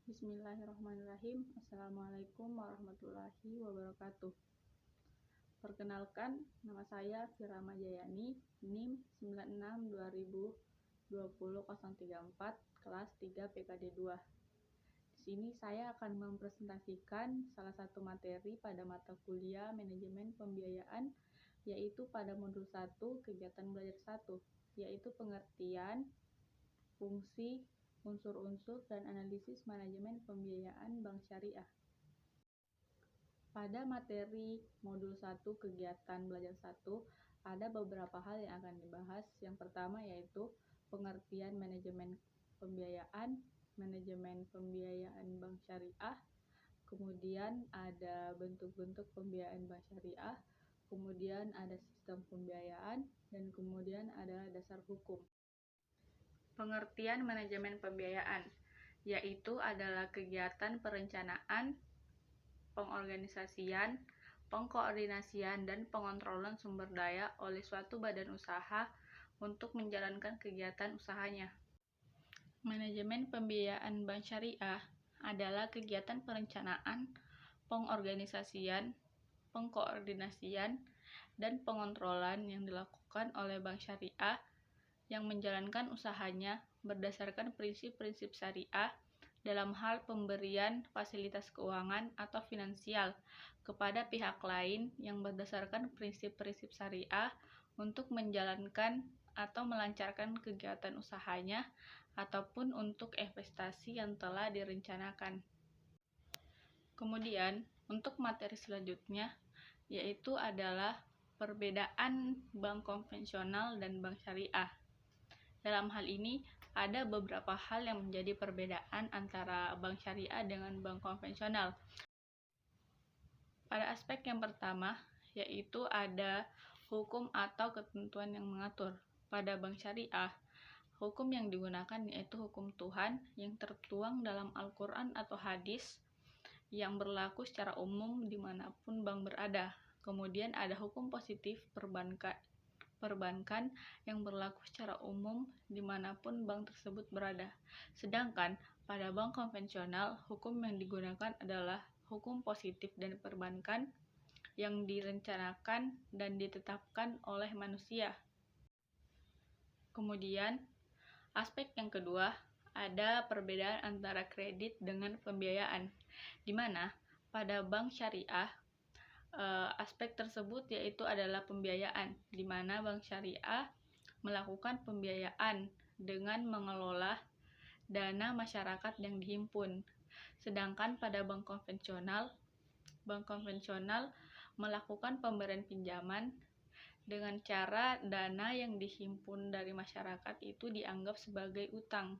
Bismillahirrahmanirrahim. Assalamualaikum warahmatullahi wabarakatuh. Perkenalkan, nama saya Firama Jayani, NIM 96202034, kelas 3 PKD 2. Di sini saya akan mempresentasikan salah satu materi pada mata kuliah Manajemen Pembiayaan, yaitu pada modul 1 kegiatan belajar 1, yaitu pengertian, fungsi, unsur-unsur, dan analisis manajemen pembiayaan bank syariah. Pada materi modul 1 kegiatan belajar 1, ada beberapa hal yang akan dibahas. Yang pertama yaitu pengertian manajemen pembiayaan bank syariah, kemudian ada bentuk-bentuk pembiayaan bank syariah, kemudian ada sistem pembiayaan, dan kemudian ada dasar hukum. Pengertian manajemen pembiayaan, yaitu adalah kegiatan perencanaan, pengorganisasian, pengkoordinasian, dan pengontrolan sumber daya oleh suatu badan usaha untuk menjalankan kegiatan usahanya. Manajemen pembiayaan bank syariah adalah kegiatan perencanaan, pengorganisasian, pengkoordinasian, dan pengontrolan yang dilakukan oleh bank syariah yang menjalankan usahanya berdasarkan prinsip-prinsip syariah dalam hal pemberian fasilitas keuangan atau finansial kepada pihak lain yang berdasarkan prinsip-prinsip syariah untuk menjalankan atau melancarkan kegiatan usahanya ataupun untuk investasi yang telah direncanakan. Kemudian, untuk materi selanjutnya yaitu adalah perbedaan bank konvensional dan bank syariah. Dalam hal ini, ada beberapa hal yang menjadi perbedaan antara bank syariah dengan bank konvensional. Pada aspek yang pertama, yaitu ada hukum atau ketentuan yang mengatur. Pada bank syariah, hukum yang digunakan yaitu hukum Tuhan yang tertuang dalam Al-Quran atau hadis yang berlaku secara umum dimanapun bank berada. Kemudian ada hukum positif perbankan yang berlaku secara umum dimanapun bank tersebut berada. Sedangkan pada bank konvensional, hukum yang digunakan adalah hukum positif dan perbankan yang direncanakan dan ditetapkan oleh manusia. Kemudian, aspek yang kedua, ada perbedaan antara kredit dengan pembiayaan, di mana pada bank syariah, aspek tersebut yaitu adalah pembiayaan, di mana bank syariah melakukan pembiayaan dengan mengelola dana masyarakat yang dihimpun. Sedangkan pada bank konvensional melakukan pemberian pinjaman dengan cara dana yang dihimpun dari masyarakat itu dianggap sebagai utang.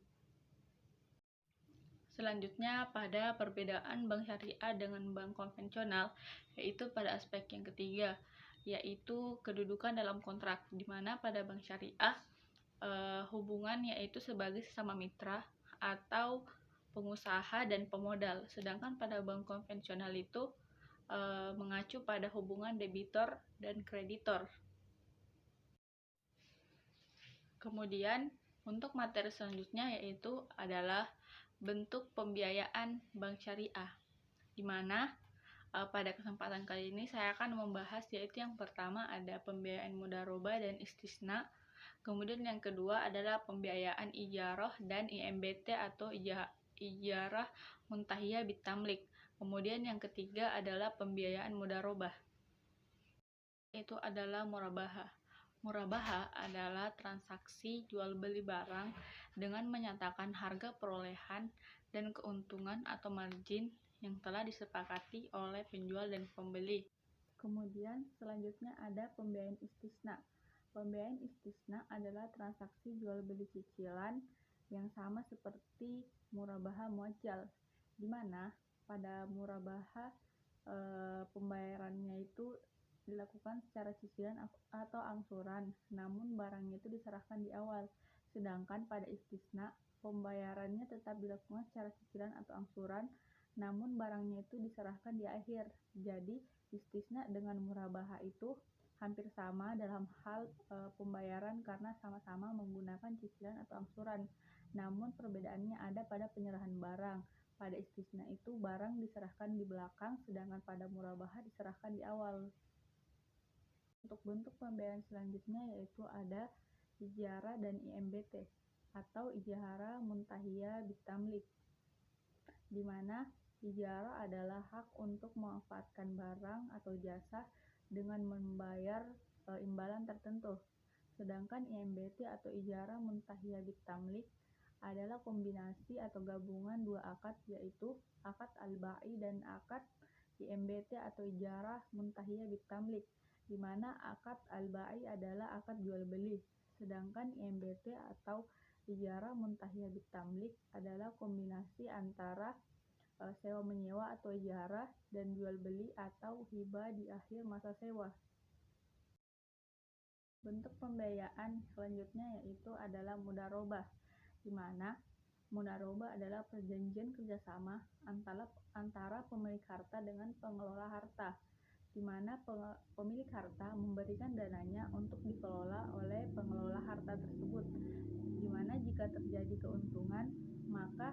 Selanjutnya, pada perbedaan bank syariah dengan bank konvensional, yaitu pada aspek yang ketiga, yaitu kedudukan dalam kontrak, di mana pada bank syariah hubungan yaitu sebagai sesama mitra atau pengusaha dan pemodal, sedangkan pada bank konvensional itu mengacu pada hubungan debitor dan kreditor. Kemudian, untuk materi selanjutnya yaitu adalah bentuk pembiayaan bank syariah, di mana pada kesempatan kali ini saya akan membahas yaitu yang pertama ada pembiayaan mudharabah dan istisna, kemudian yang kedua adalah pembiayaan ijarah dan IMBT atau ijarah muntahiyah bitamlik, kemudian yang ketiga adalah pembiayaan mudharabah, itu adalah murabaha. Murabaha adalah transaksi jual beli barang dengan menyatakan harga perolehan dan keuntungan atau margin yang telah disepakati oleh penjual dan pembeli. Kemudian selanjutnya ada pembiayaan istisna. Pembiayaan istisna adalah transaksi jual beli cicilan yang sama seperti murabaha muajjal, di mana pada murabaha pembayarannya itu dilakukan secara cicilan atau angsuran, namun barangnya itu diserahkan di awal. Sedangkan pada istisna, pembayarannya tetap dilakukan secara cicilan atau angsuran, namun barangnya itu diserahkan di akhir. Jadi, istisna dengan murabaha itu hampir sama dalam hal pembayaran karena sama-sama menggunakan cicilan atau angsuran. Namun perbedaannya ada pada penyerahan barang. Pada istisna itu barang diserahkan di belakang, sedangkan pada murabahah diserahkan di awal. Untuk bentuk pembiayaan selanjutnya yaitu ada ijarah dan IMBT atau ijara muntahiyah bitamlik, di mana ijarah adalah hak untuk memanfaatkan barang atau jasa dengan membayar imbalan tertentu. Sedangkan IMBT atau ijarah muntahiyah bitamlik adalah kombinasi atau gabungan dua akad, yaitu akad al-ba'i dan akad IMBT atau ijarah muntahiyah bitamlik, di mana akad al-ba'i adalah akad jual beli, sedangkan IMBT atau ijarah muntahiyah bitamlik adalah kombinasi antara sewa menyewa atau ijarah dan jual beli atau hibah di akhir masa sewa. Bentuk pembiayaan selanjutnya yaitu adalah mudharabah, di mana mudharabah adalah perjanjian kerjasama antara pemilik harta dengan pengelola harta, di mana pemilik harta memberikan dananya untuk dikelola oleh pengelola harta tersebut, di mana jika terjadi keuntungan, maka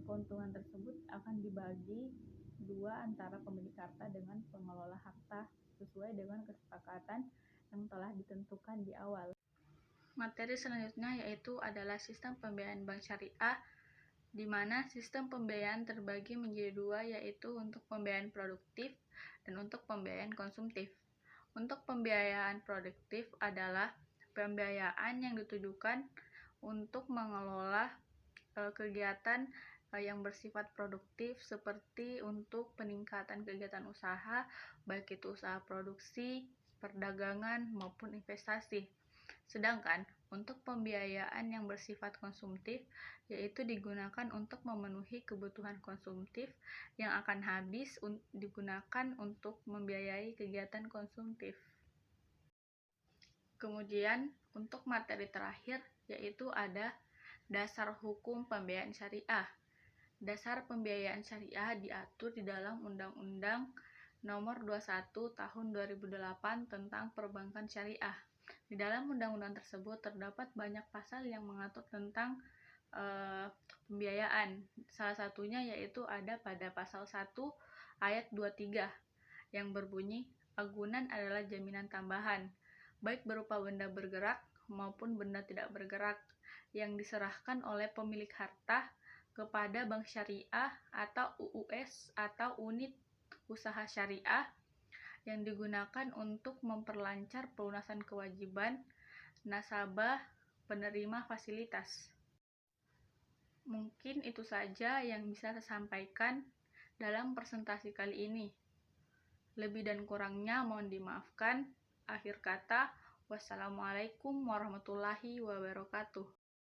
keuntungan tersebut akan dibagi dua antara pemilik harta dengan pengelola harta sesuai dengan kesepakatan yang telah ditentukan di awal. Materi selanjutnya yaitu adalah sistem pembiayaan bank syariah, di mana sistem pembiayaan terbagi menjadi dua, yaitu untuk pembiayaan produktif dan untuk pembiayaan konsumtif. Untuk pembiayaan produktif adalah pembiayaan yang ditujukan untuk mengelola kegiatan yang bersifat produktif, seperti untuk peningkatan kegiatan usaha, baik itu usaha produksi, perdagangan, maupun investasi. Sedangkan untuk pembiayaan yang bersifat konsumtif, yaitu digunakan untuk memenuhi kebutuhan konsumtif yang akan habis digunakan untuk membiayai kegiatan konsumtif. Kemudian untuk materi terakhir yaitu ada dasar hukum pembiayaan syariah. Dasar pembiayaan syariah diatur di dalam Undang-Undang Nomor 21 Tahun 2008 tentang Perbankan Syariah. Di dalam undang-undang tersebut terdapat banyak pasal yang mengatur tentang pembiayaan. Salah satunya yaitu ada pada pasal 1 ayat 23 yang berbunyi, agunan adalah jaminan tambahan, baik berupa benda bergerak maupun benda tidak bergerak, yang diserahkan oleh pemilik harta kepada bank syariah atau UUS atau unit usaha syariah yang digunakan untuk memperlancar pelunasan kewajiban nasabah penerima fasilitas. Mungkin itu saja yang bisa saya sampaikan dalam presentasi kali ini. Lebih dan kurangnya mohon dimaafkan. Akhir kata, wassalamualaikum warahmatullahi wabarakatuh.